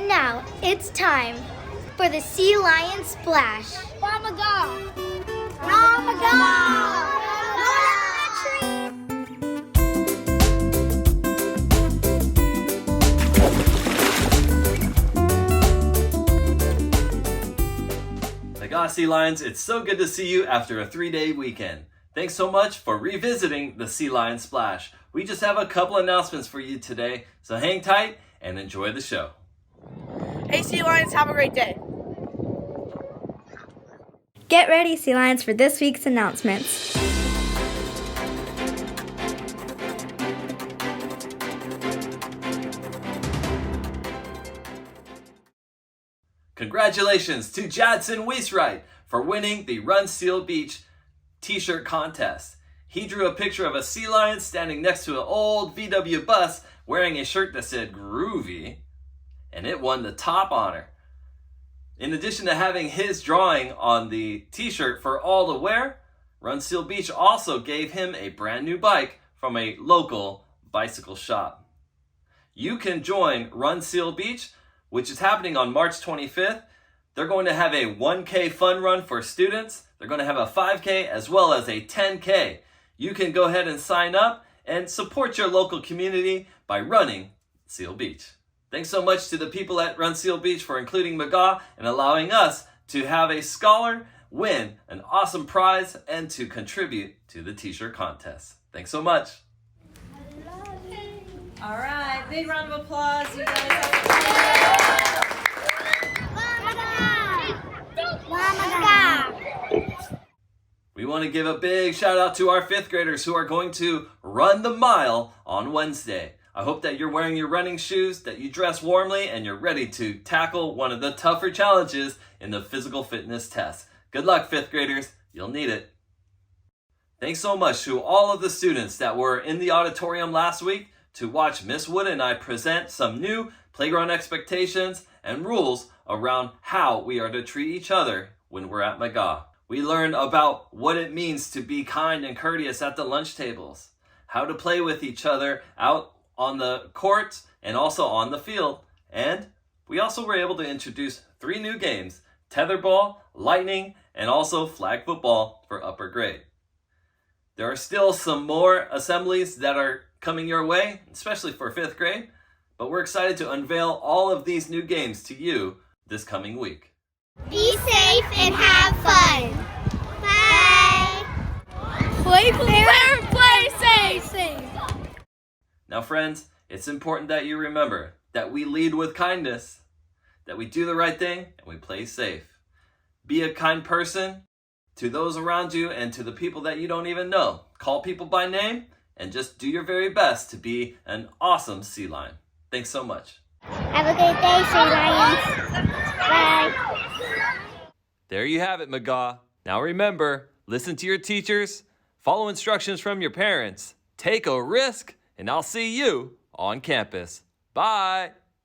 And now it's time for the Sea Lion Splash. Mama-ga! Mama-ga! McGaw Sea Lions, it's so good to see you after a 3-day weekend. Thanks so much for revisiting the Sea Lion Splash. We just have a couple announcements for you today, so hang tight and enjoy the show. Hey Sea Lions, have a great day. Get ready, Sea Lions, for this week's announcements. Congratulations to Jadson Wieswright for winning the Run Seal Beach t-shirt contest. He drew a picture of a sea lion standing next to an old VW bus wearing a shirt that said Groovy, and it won the top honor. In addition to having his drawing on the t-shirt for all to wear, Run Seal Beach also gave him a brand new bike from a local bicycle shop. You can join Run Seal Beach, which is happening on March 25th. They're going to have a 1K fun run for students. They're going to have a 5K as well as a 10K. You can go ahead and sign up and support your local community by running Seal Beach. Thanks so much to the people at Run Seal Beach for including McGaw and allowing us to have a scholar win an awesome prize and to contribute to the t-shirt contest. Thanks so much. All right, big round of applause. You guys have We want to give a big shout out to our 5th graders who are going to run the mile on Wednesday. I hope that you're wearing your running shoes, that you dress warmly, and you're ready to tackle one of the tougher challenges in the physical fitness test. Good luck, 5th graders. You'll need it. Thanks so much to all of the students that were in the auditorium last week to watch Miss Wood and I present some new playground expectations and rules around how we are to treat each other when we're at McGaw. We learned about what it means to be kind and courteous at the lunch tables, how to play with each other out on the courts and also on the field. And we also were able to introduce 3 new games: tetherball, lightning, and also flag football for upper grade. There are still some more assemblies that are coming your way, especially for 5th grade, but we're excited to unveil all of these new games to you this coming week. Be safe and have fun. Bye. Play fair, play safe. Now, friends, it's important that you remember that we lead with kindness, that we do the right thing, and we play safe. Be a kind person to those around you and to the people that you don't even know. Call people by name and just do your very best to be an awesome sea lion. Thanks so much. Have a good day, Sea Lions. Bye. There you have it, McGaw. Now remember, listen to your teachers, follow instructions from your parents, take a risk, and I'll see you on campus. Bye.